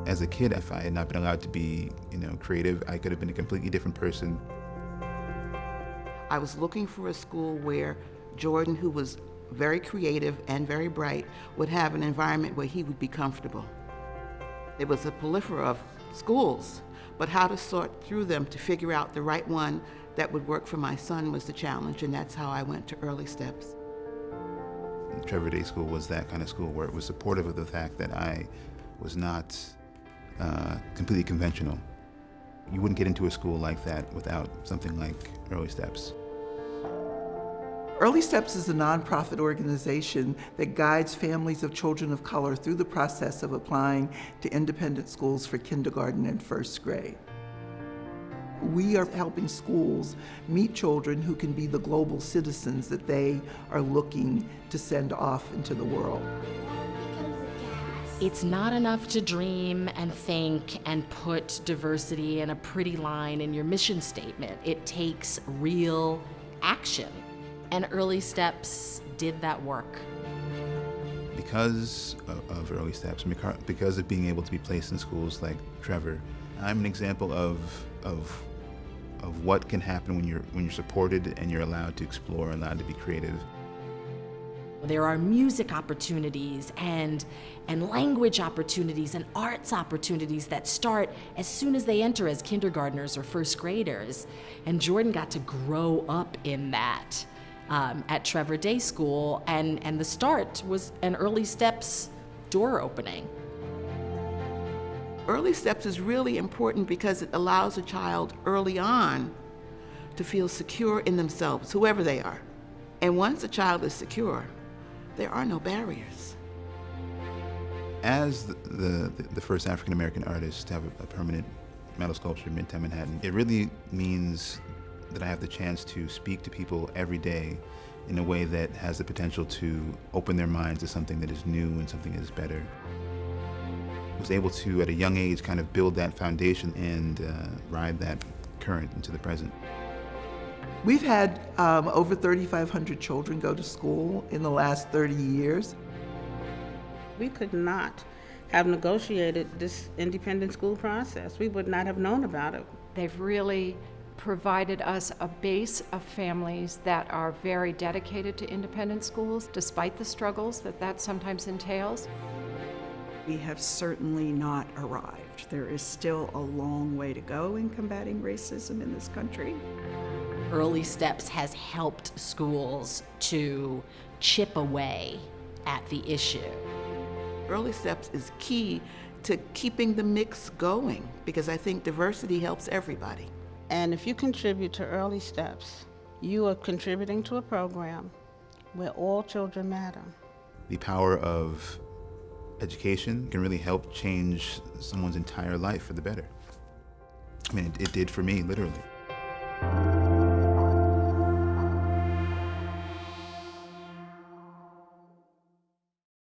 As a kid, if I had not been allowed to be, creative, I could have been a completely different person. I was looking for a school where Jordan, who was very creative and very bright, would have an environment where he would be comfortable. There was a plethora of schools, but how to sort through them to figure out the right one that would work for my son was the challenge, and that's how I went to Early Steps. Trevor Day School was that kind of school where it was supportive of the fact that I was not completely conventional. You wouldn't get into a school like that without something like Early Steps. Early Steps is a nonprofit organization that guides families of children of color through the process of applying to independent schools for kindergarten and first grade. We are helping schools meet children who can be the global citizens that they are looking to send off into the world. It's not enough to dream and think and put diversity in a pretty line in your mission statement. It takes real action. And Early Steps did that work. Because of Early Steps, because of being able to be placed in schools like Trevor, I'm an example of what can happen when you're supported and you're allowed to explore and allowed to be creative. There are music opportunities and language opportunities and arts opportunities that start as soon as they enter as kindergartners or first graders. And Jordan got to grow up in that at Trevor Day School, and the start was an Early Steps door opening. Early Steps is really important because it allows a child early on to feel secure in themselves, whoever they are. And once a child is secure, there are no barriers. As the first African American artist to have a permanent metal sculpture in Midtown Manhattan, it really means that I have the chance to speak to people every day in a way that has the potential to open their minds to something that is new and something that is better. I was able to, at a young age, kind of build that foundation and ride that current into the present. We've had over 3,500 children go to school in the last 30 years. We could not have negotiated this independent school process. We would not have known about it. They've really provided us a base of families that are very dedicated to independent schools, despite the struggles that sometimes entails. We have certainly not arrived. There is still a long way to go in combating racism in this country. Early Steps has helped schools to chip away at the issue. Early Steps is key to keeping the mix going because I think diversity helps everybody. And if you contribute to Early Steps, you are contributing to a program where all children matter. The power of education can really help change someone's entire life for the better. I mean, it did for me, literally.